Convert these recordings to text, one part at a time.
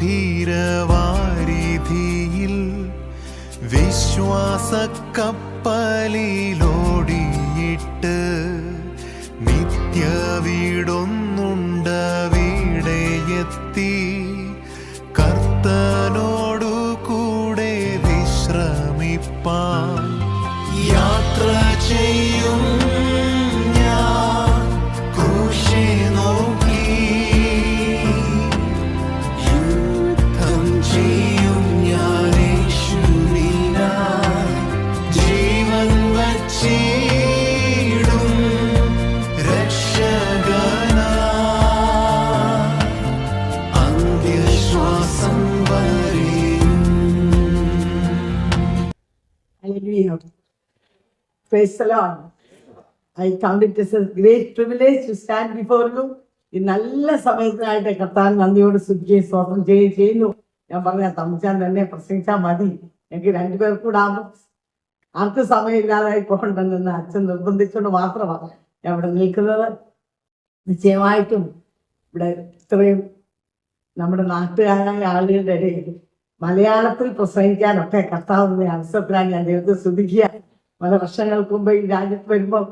ഗംഭീരവാരിധിയിൽ വിശ്വാസക്കപ്പലിലോടിയിട്ട് നിത്യ വീടൊന്നുണ്ടവിടെയെത്തി കർത്തനോടു കൂടെ വിശ്രമിപ്പാൻ യാത്ര ചെയ്യും ഞാൻ ക്രൂശെ നോക്കി യുദ്ധം ചെയ്യും ഞാൻ യേശുവിനായി ജീവൻ വച്ചിടും രക്ഷകനായി അന്ത്യശ്വാസം വരെയും. Hallelujah. Praise the Lord. I count it as a great privilege to stand before you. ഈ നല്ല സമയത്തിനായിട്ട് കർത്താൻ നന്ദിയോട് സ്തുതിക്കുകയും സ്തോത്രം ചെയ്യുന്നു. ഞാൻ പറഞ്ഞ തമിച്ചാൻ തന്നെ പ്രസംഗിച്ചാൽ മതി, എനിക്ക് രണ്ടുപേർ കൂടെ ആകുമ്പോൾ ആർക്ക് സമയമില്ലാതായി പോകണ്ടെന്ന് അച്ഛൻ നിർബന്ധിച്ചുകൊണ്ട് മാത്രമാണ് ഞാൻ ഇവിടെ നിൽക്കുന്നത്. നിശ്ചയമായിട്ടും ഇവിടെ ഇത്രയും നമ്മുടെ നാട്ടുകാരായ ആളുകളുടെ ഇടയിൽ മലയാളത്തിൽ പ്രസംഗിക്കാനൊക്കെ കർത്താവിന്റെ അവസരത്തിലാണ് ഞാൻ ദൈവത്തെ സ്തുതിക്കുക. പല വർഷങ്ങൾക്ക് മുമ്പ് ഈ രാജ്യത്ത് വരുമ്പോൾ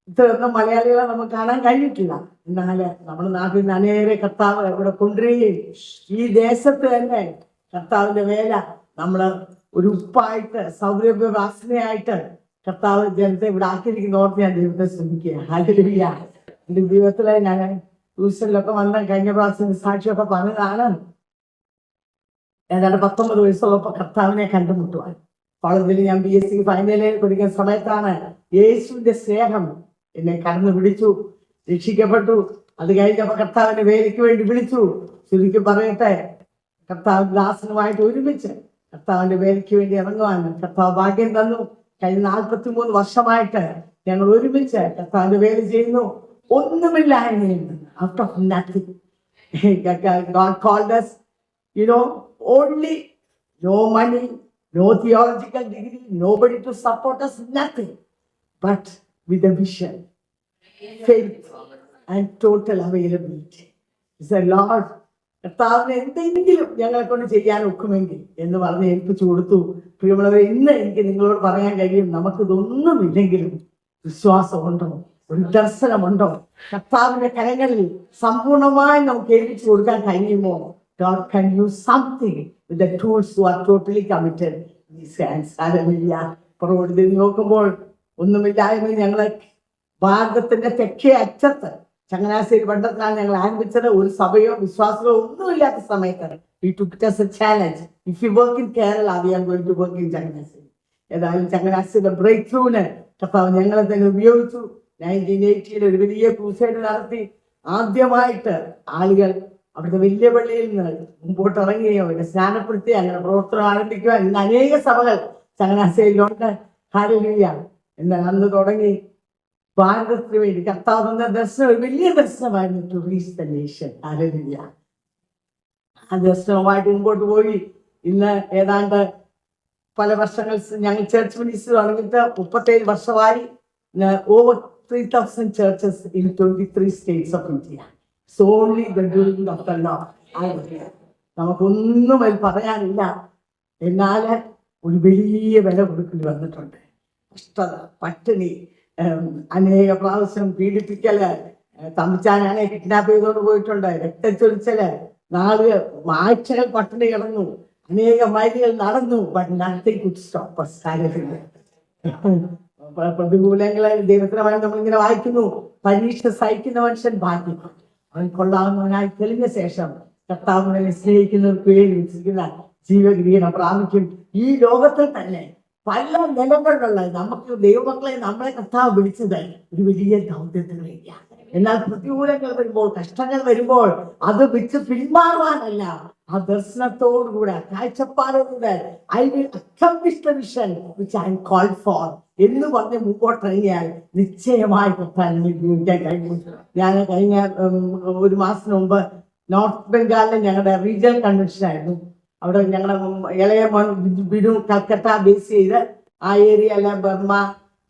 ഇത്രയൊന്നും മലയാളികളെ നമുക്ക് കാണാൻ കഴിഞ്ഞിട്ടില്ല. എന്നാൽ നമ്മുടെ നാട്ടിൽ നിന്ന് അനേക കർത്താവ് ഇവിടെ കൊണ്ടുവരികയും ഈ ദേശത്ത് തന്നെ കർത്താവിന്റെ വേല നമ്മൾ ഒരു ഉപ്പായിട്ട് സൗരഭ്യവാസനയായിട്ട് കർത്താവ് ജനത്തെ ഇവിടെ ആക്കിയിരിക്കുന്ന ഓർത്ത് ഞാൻ ദൈവത്തെ ശ്രമിക്കുക. ഹല്ലേലൂയ. എൻ്റെ ജീവിതത്തിലെ ഞാൻ ട്യൂഷനിലൊക്കെ വന്ന കഴിഞ്ഞ പ്രാവശ്യം സാക്ഷിയൊക്കെ പറഞ്ഞതാണ്. ഏതാണ്ട് 19 വയസ്സുള്ളപ്പോൾ കർത്താവിനെ കണ്ടുമുട്ടുവാൻ കോളേജിൽ ഞാൻ BSc ഫൈനൽ ഇയർ പഠിക്കുന്ന സമയത്താണ് യേശുവിന്റെ സ്നേഹം എന്നെ കടന്നു പിടിച്ചു, രക്ഷിക്കപ്പെട്ടു. അത് കഴിഞ്ഞപ്പോൾ കർത്താവിന്റെ വേലയ്ക്ക് വേണ്ടി വിളിച്ചു. ചുരുക്കി പറയട്ടെ, കർത്താവ് ദാസനുമായിട്ട് ഒരുമിച്ച് കർത്താവിന്റെ വേലയ്ക്ക് വേണ്ടി ഇറങ്ങുവാൻ കർത്താവ് ഭാഗ്യം തന്നു. കഴിഞ്ഞ 43 വർഷമായിട്ട് ഞങ്ങൾ ഒരുമിച്ച് കർത്താവിന്റെ വേല ചെയ്യുന്നു. ഒന്നുമില്ലായ്മയിൽ out of nothing God called us, only no money, no theological degree, nobody to support us, nothing, but with a vision, faith and total availability. Say, Lord, കർത്താവിന് എന്തെങ്കിലും ഞങ്ങളെ കൊണ്ട് ചെയ്യാൻ ഒക്കുമെങ്കിൽ എന്ന് പറഞ്ഞ് ഏൽപ്പിച്ചു കൊടുത്തു. പ്രിയമുള്ളവരെ, ഇന്ന് എനിക്ക് നിങ്ങളോട് പറയാൻ കഴിയും, നമുക്കിതൊന്നുമില്ലെങ്കിലും വിശ്വാസമുണ്ടോ, ഒരു ദർശനമുണ്ടോ, കർത്താവിന്റെ കരങ്ങളിൽ സമ്പൂർണമായി നമുക്ക് ഏൽപ്പിച്ചു കൊടുക്കാൻ കഴിയുമോ? God can use something with the tools who are totally committed in His hands. Hallelujah. പുറകോട്ട് നോക്കുമ്പോൾ ഒന്നുമില്ലായ്മ ഞങ്ങളെ ഭാരതത്തിന്റെ തെക്കേ അറ്റത്ത് ചങ്ങനാശ്ശേരി പണ്ടത്തിലാണ് ഞങ്ങൾ ആരംഭിച്ചത്. ഒരു സഭയോ വിശ്വാസമോ ഒന്നുമില്ലാത്ത സമയത്ത് we took it as a challenge. If you work in Kerala, we are going to work in Changanassery. ഏതായാലും ചങ്ങനാശ്ശേരിയുടെ ബ്രേക്ക് ത്രൂവിന് കർത്താവ് ഞങ്ങളെ തന്നെ ഉപയോഗിച്ചു. 1980 ഒരു വലിയ ക്രൂസൈഡ് നടത്തി. ആദ്യമായിട്ട് ആളുകൾ അവിടുത്തെ വലിയ പള്ളിയിൽ നിന്ന് മുമ്പോട്ട് ഇറങ്ങുകയോ അവരെ സ്നാനപ്പെടുത്തി അങ്ങനെ പ്രവർത്തനം ആരംഭിക്കുക. ഇന്ന് അനേക സഭകൾ ചങ്ങനാശ്ശേരിയിലുണ്ട്. ഹല്ലേലൂയ. എന്നാൽ അന്ന് തുടങ്ങി ഭാരതത്തിന് വേണ്ടി കർത്താവ് തന്ന ദർശനം ഒരു വലിയ ദർശനമായിരുന്നു, to reach the nation. Hallelujah. ആ ദർശനവുമായിട്ട് മുമ്പോട്ട് പോയി. ഇന്ന് ഏതാണ്ട് പല വർഷങ്ങൾ ഞങ്ങൾ ചർച്ച് മിനിസ്റ്റർ തുടങ്ങിയിട്ട് 37 വർഷമായി. Over 3,000 churches in 23 states of India. It's only the doing of the Lord. നമുക്കൊന്നും അതിൽ പറയാനില്ല. എന്നാൽ ഒരു വലിയ വില കൊടുക്കേണ്ടി വന്നിട്ടുണ്ട്. കഷ്ടത, പട്ടിണി, അനേക പ്രാവശ്യം പീഡിപ്പിക്കല്, തമിച്ചാനാണെ കിഡ്നാപ്പ് ചെയ്തുകൊണ്ട് പോയിട്ടുണ്ട്, രക്തച്ചൊരിച്ചല്, ആഴ്ചകൾ പട്ടിണി കിടന്നു, അനേക മൈലുകൾ നടന്നു. But nothing could stop us. പ്രതികൂലങ്ങളെ ദൈവത്തിനുമായി നമ്മളിങ്ങനെ വായിക്കുന്നു. പരീക്ഷ സഹിക്കുന്ന മനുഷ്യൻ ഭാഗ്യം, അവൻ കൊള്ളാവുന്നവനായി തെളിഞ്ഞ ശേഷം കർത്താവിനെ സ്നേഹിക്കുന്നവർക്ക് വേണ്ടി വെച്ചിരിക്കുന്ന ജീവകിരീടം പ്രാപിക്കും. ഈ ലോകത്തിൽ തന്നെ പല നിലകളിലുള്ള നമുക്ക് ദൈവമക്കളെ നമ്മളെ കർത്താവ് വിളിച്ചത് ഒരു വലിയ ദൗത്യത്തിന് വേണ്ടിയാണ്. എന്നാൽ പ്രതികൂലങ്ങൾ വരുമ്പോൾ, കഷ്ടങ്ങൾ വരുമ്പോൾ അത് വിട്ട് പിന്മാറുവാനല്ല, ആ ദർശനത്തോടുകൂടെ കാഴ്ചപ്പാടോടുകൂടെ I will accomplish the vision which I am called for എന്ന് പറഞ്ഞ് മുമ്പോട്ടിറങ്ങിയാൽ നിശ്ചയമായി കർത്താവിനെ ഉപയോഗിക്കാൻ കഴിയും. ഞാൻ കഴിഞ്ഞ ഒരു മാസത്തിന് മുമ്പ് നോർത്ത് ബംഗാളിലെ ഞങ്ങളുടെ റീജിയണൽ കൺവെൻഷൻ ആയിരുന്നു. അവിടെ ഞങ്ങളുടെ ഇളയ മോൻ ബിനു കൽക്കട്ട ബേസ് ചെയ്ത് ആ ഏരിയയിലെ ബർമ,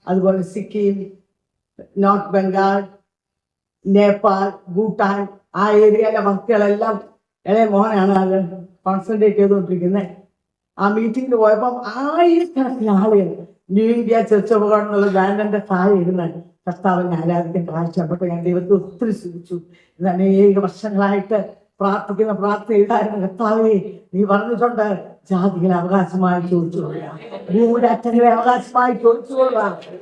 അതുപോലെ സിക്കിം, നോർത്ത് ബംഗാൾ, നേപ്പാൾ, ഭൂട്ടാൻ ആ ഏരിയയിലെ വർക്കുകളെല്ലാം ഇളയ മോനാണ് അത് കോൺസെൻട്രേറ്റ് ചെയ്തുകൊണ്ടിരിക്കുന്നത്. ആ മീറ്റിങ്ങിന് പോയപ്പം ആയിരക്കണക്കിന് ആളുകൾ new India church of God എന്നുള്ള ബാനറിന്റെ താഴെ ഇരുന്ന് കർത്താവിനെ ആരാധിക്കാൻ കാഴ്ചപ്പെട്ടു. ഞാൻ ദൈവത്തെ ഒത്തിരി സ്തുതിച്ചു. ഇത് അനേക വർഷങ്ങളായിട്ട് പ്രാർത്ഥിക്കുന്ന പ്രാർത്ഥന ഇതായിരുന്നു, കർത്താവേ നീ പറഞ്ഞിട്ടുണ്ട് ജാതികളെ അവകാശമായി ചോദിച്ചുകൊള്ളുക, ഭൂരാറ്റങ്ങളെ അവകാശമായി ചോദിച്ചുകൊള്ളുക.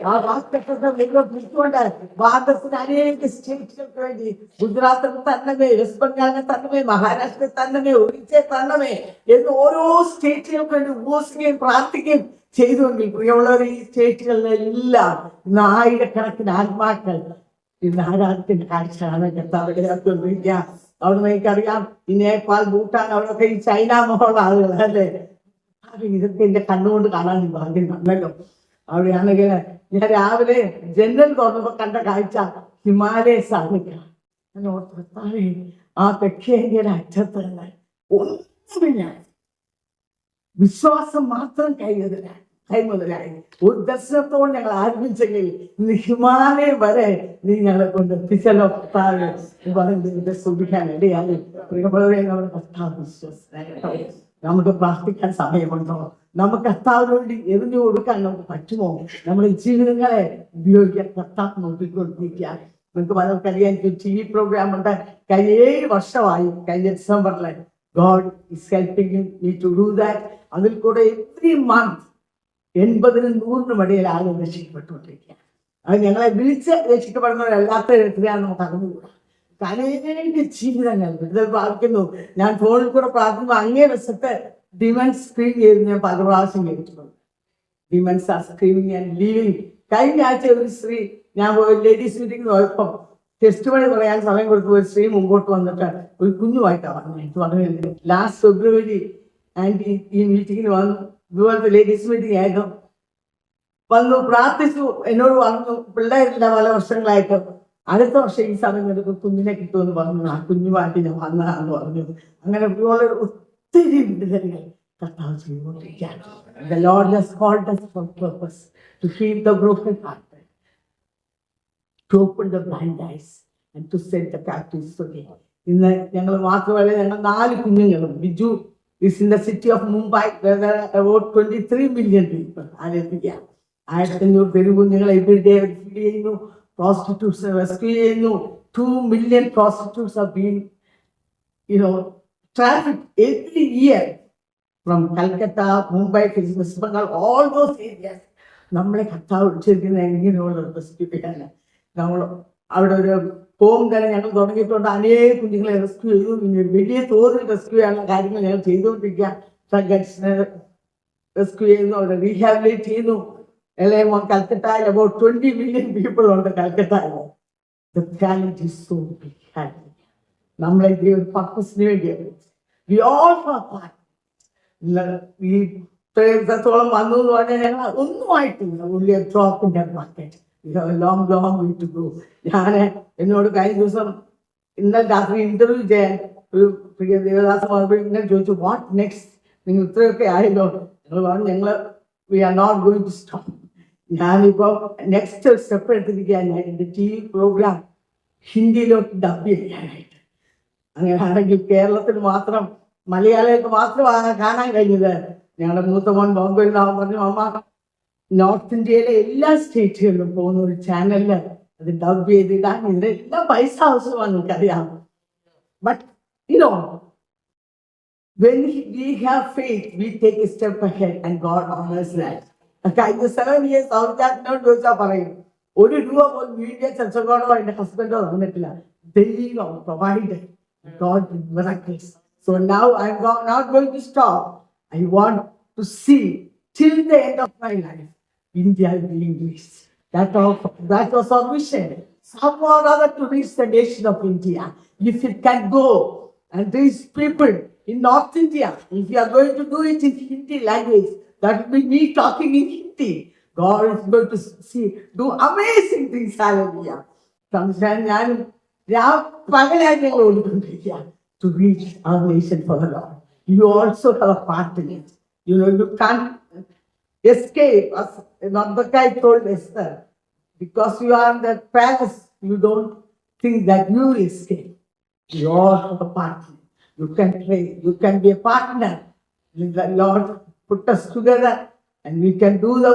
ആ വാക്തത്വത്തെ നിങ്ങൾ പിടിച്ചുകൊണ്ട് ഭാരതത്തിന് അനേക സ്റ്റേറ്റുകൾക്ക് വേണ്ടി, ഗുജറാത്തിന് തന്നമേ, വെസ്റ്റ് ബംഗാളിനെ തന്നമേ, മഹാരാഷ്ട്രയെ തന്നമേ, ഒറീസയെ തന്നമേ എന്ന് ഓരോ സ്റ്റേറ്റുകൾക്ക് വേണ്ടി ഉപവസിക്കുകയും പ്രാർത്ഥിക്കുകയും ചെയ്തുവെങ്കിൽ പ്രിയമുള്ളവർ, ഈ സ്റ്റേറ്റുകളിലെല്ലാം ഇന്ന് ആയിരക്കണക്കിന് ആത്മാക്കൾ ഇന്ന് ആരാധത്തിന്റെ കാഴ്ചയാണ് കർത്താവിന്റെ കൊണ്ടിരിക്കുക. അവിടെ എനിക്കറിയാം ഈ നേപ്പാൾ, ഭൂട്ടാൻ, അവിടെയൊക്കെ ഈ ചൈന മോഹമുള്ള ആളുകൾ അല്ലേ. ഇതൊക്കെ എന്റെ കണ്ണുകൊണ്ട് കാണാൻ ഭാഗ്യം തന്നല്ലോ. അവിടെയാണെങ്കിൽ ഞാൻ രാവിലെ ജനൽ തുറന്നപ്പോ കണ്ട കാഴ്ച ഹിമാലയസ് ആണ്. ഞാൻ ഓർത്താറേ ആ തെക്കേന്ത്യയുടെ അറ്റത്ത് തന്നെ ഒന്നുമില്ല, വിശ്വാസം മാത്രം കൈമുതലായി ഒരു ദർശനത്തോട് ഞങ്ങൾ ആരംഭിച്ചെങ്കിൽ ഇന്ന് ഹിമാലയം വരെ നീ ഞങ്ങളെ കൊണ്ട് എത്തിച്ചല്ലോ കർത്താവ് പറഞ്ഞതിന്റെ സുഖിക്കാൻ ഇടയായി. പ്രിയമുള്ളവരെ, നമ്മുടെ കർത്താവ് വിശ്വസനായി. നമുക്ക് പ്രാർത്ഥിക്കാൻ സമയമുണ്ടോ? നമുക്ക് കർത്താവിന് വേണ്ടി എറിഞ്ഞു കൊടുക്കാൻ നമുക്ക് പറ്റുമോ? നമ്മുടെ ജീവിതങ്ങളെ ഉപയോഗിക്കാൻ കർത്താവ് നോക്കിക്കൊണ്ടിരിക്കുക. നിങ്ങൾക്ക് പലർക്കറിയാൻ TV പ്രോഗ്രാം ഉണ്ട്. കഴിഞ്ഞ 7 വർഷമായി, കഴിഞ്ഞ ഡിസംബറിൽ God is helping me to do that. അതിൽ കൂടെ every month 80-100 ഇടയിൽ ആളുകൾ രക്ഷിക്കപ്പെട്ടുകൊണ്ടിരിക്കുക. അത് ഞങ്ങളെ വിളിച്ച് രക്ഷിക്കപ്പെടുന്നവരല്ലാത്ത എത്രയാണ് നമുക്ക് അറിഞ്ഞുകൂടാ. അനേക ജീവിതങ്ങൾ വിടുതൽ പ്രാപിക്കുന്നു. ഞാൻ ഫോണിൽ കൂടെ പ്രാർത്ഥിക്കുമ്പോൾ അങ്ങേ വശത്ത് ഡിമൻസ് സ്ക്രീൻ ചെയ്ത് ഞാൻ പല പ്രാവശ്യം കേട്ടിട്ടുണ്ട്. Demons are screaming and leaving. കഴിഞ്ഞ ആഴ്ച ഒരു സ്ത്രീ, ഞാൻ ലേഡീസ് മീറ്റിംഗ് പോയപ്പോൾ ടെസ്റ്റ് മണി പറയാൻ സമയം കൊടുത്തു, ഒരു സ്ത്രീ മുമ്പോട്ട് വന്നിട്ട് ഒരു കുഞ്ഞുമായിട്ടാണ് പറഞ്ഞു. ലാസ്റ്റ് ഫെബ്രുവരി ആൻഡ് ഈ മീറ്റിങ്ങിന് വന്നു. ഇതുപോലത്തെ ലേഡീസ് മീറ്റിംഗ് ആയിരുന്നു. വന്നു പ്രാർത്ഥിച്ചു, എന്നോട് പറഞ്ഞു പിള്ളേരില്ല പല വർഷങ്ങളായിട്ട്, അടുത്ത വർഷം ഈ സമയം നിനക്ക് കുഞ്ഞിനെ കിട്ടുമെന്ന് പറഞ്ഞു. ആ കുഞ്ഞുമായിട്ട് ഞാൻ വന്നതാണെന്ന് പറഞ്ഞു. അങ്ങനെ ഒത്തിരി വിടുതലുകൾ കർത്താവ് ചെയ്തുകൊണ്ടിരിക്കുകയാണ്. The Lord has called us for purpose, to heal the broken hearted, to open the blind eyes and to set the captives free. ഇന്ന് ഞങ്ങൾ മാത്രമല്ല, ഞങ്ങൾ 4 കുഞ്ഞുങ്ങളും. Biju is in the city of Mumbai, where there are about 23 million people. Hallelujah. 1500 പെരുകുഞ്ഞുങ്ങളെ everyday feed ചെയ്യുന്നു. Prostitutes rescue ചെയ്യുന്നു. 2 million prostitutes are being trafficked every year from Calcutta, Mumbai, West Bengal, all those areas. നമ്മളെ കർത്താവ് വിളിച്ചിരിക്കുന്നത് എങ്ങനെയുള്ള rescue ചെയ്യാനാണ്. നമ്മൾ അവിടെ ഒരു ഹോം തന്നെ ഞങ്ങൾ തുടങ്ങിയിട്ടുണ്ട്. അനേക കുഞ്ഞുങ്ങളെ റെസ്ക്യൂ ചെയ്തു. പിന്നെ വലിയ തോതിൽ റെസ്ക്യൂ ചെയ്യാനുള്ള കാര്യങ്ങൾ ഞങ്ങൾ ചെയ്തുകൊണ്ടിരിക്കുക. ഡ്രഗ്സിനെ റെസ്ക്യൂ ചെയ്യുന്നു, അവരെ റീഹാബിലിറ്റേറ്റ് ചെയ്യുന്നു. എല്ലാം കൽക്കട്ടയിൽ about 20 million people ഉണ്ട് കൽക്കട്ടയിൽ. The talent is so big. നമ്മളെ ഒരു പർപ്പസിന് വേണ്ടിയാണ്. We all have part. ഈ ഇത്രത്തോളം വന്നു എന്ന് പറഞ്ഞാൽ ഞങ്ങൾ ഒന്നും ആയിട്ടില്ല. only a drop in that bucket. We have a long way to go. ഞാൻ എന്നോട് കഴിഞ്ഞ ദിവസം ഇന്നലെ രാത്രി ഇന്റർവ്യൂ ചെയ്യാൻ ഒരു പ്രിയ ദേവദാസ ഇങ്ങനെ ചോദിച്ചു, വാട്ട് നെക്സ്റ്റ്, നിങ്ങൾ ഇത്രയൊക്കെ ആയല്ലോ. ഞങ്ങൾ പറഞ്ഞു, ഞങ്ങൾ we are not going to stop. ഞാനിപ്പോൾ നെക്സ്റ്റ് സ്റ്റെപ്പ് എടുത്തിരിക്കുകയാണ്. ഞാൻ എൻ്റെ TV പ്രോഗ്രാം ഹിന്ദിയിലോട്ട് ഡബ് ചെയ്യാനായിട്ട്. അങ്ങനെയാണെങ്കിൽ കേരളത്തിൽ മാത്രം, മലയാളികൾക്ക് മാത്രമാണ് കാണാൻ കഴിഞ്ഞത്. ഞങ്ങളുടെ മൂത്ത മോൻ ബോംബെയിൽ നിന്നാവും പറഞ്ഞു, അമ്മ നോർത്ത് ഇന്ത്യയിലെ എല്ലാ സ്റ്റേറ്റുകളിലും പോകുന്ന ഒരു ചാനലിൽ അത് ഡബ് ചെയ്തിടാൻ ഇതിനെല്ലാം പൈസ ആവശ്യമാണ്, എനിക്കറിയാം. But when we have faith, we take a step ahead and God honors that. കഴിഞ്ഞ 7 years സൗജാത്തിനോട് ചോദിച്ചാൽ പറയും, ₹1 പോലും മീഡിയ ചർച്ചകളോ എൻ്റെ ഹസ്ബൻഡോ തന്നിട്ടില്ല. ദൈവം provide, God did miracles. So now I'm not going to stop. I want to see till the end of my life India being reached. That was our vision. Somehow or other to reach the nation of India. If it can go and reach people in North India, if you are going to do it in Hindi language, that will be me talking in Hindi. God is going to do amazing things. Hallelujah. Sometimes ഞാനും പകലായി ഞങ്ങൾ ഓടിക്കൊണ്ടിരിക്കുക to reach our nation for the Lord. You also have a part in it. You can't escape. As Mordecai told Esther, because you are in that palace, you don't think that you will escape. You all have a part in it. You can pray. You can be a partner. The Lord put us together and we can do the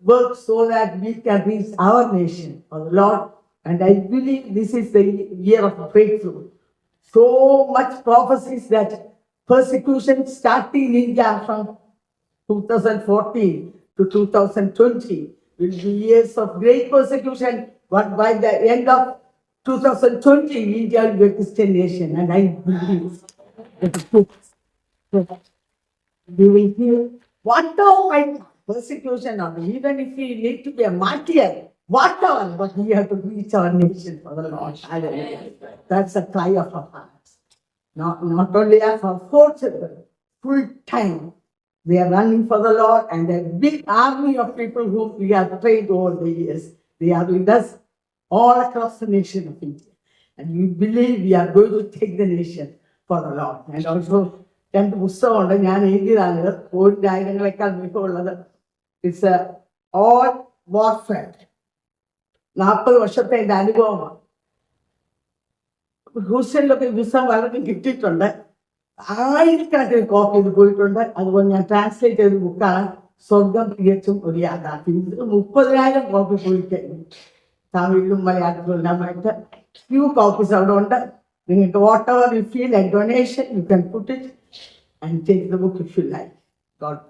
work so that we can reach our nation for the Lord. And I believe this is the year of breakthrough. So much prophecies that persecution starting in India from 2014 to 2020 will be years of great persecution, but by the end of 2020, India will be a Christian nation, and I believe that we will hear whatever persecution, or even if we need to be a martyr, whatever, but we have to reach our nation for the Lord. Hallelujah. That's a cry of our hearts. Not only as our four children, full time. We are running for the Lord, and a big army of people whom we have trained over the years. They are with us all across the nation of India. And we believe we are going to take the nation for the Lord. And also, രണ്ട് പുസ്തകമുണ്ട്, ഞാൻ എഴുതിയതാണ്, ആയിരങ്ങളെക്കാൾ മികവുള്ളത്. It's all warfare. 40 വർഷത്തെ എൻ്റെ അനുഭവമാണ്. ഹൂസ്റ്റണിലൊക്കെ പുസ്തകം പലർക്കും കിട്ടിയിട്ടുണ്ട്. ആയിരക്കണക്കിന് കോപ്പി ഇത് പോയിട്ടുണ്ട്. അതുപോലെ ഞാൻ ട്രാൻസ്ലേറ്റ് ചെയ്ത ബുക്കാണ് സ്വർഗം തികച്ചും ഒരു യാഥാർത്ഥ്യം. 30,000 കോപ്പി പോയി കഴിഞ്ഞു. തമിഴിലും മലയാളത്തിലും എല്ലാമായിട്ട് ഫ്യൂ കോപ്പീസ് അവിടെ ഉണ്ട്. നിങ്ങൾക്ക് what ever you feel A donation you can put it and take the book if you like. God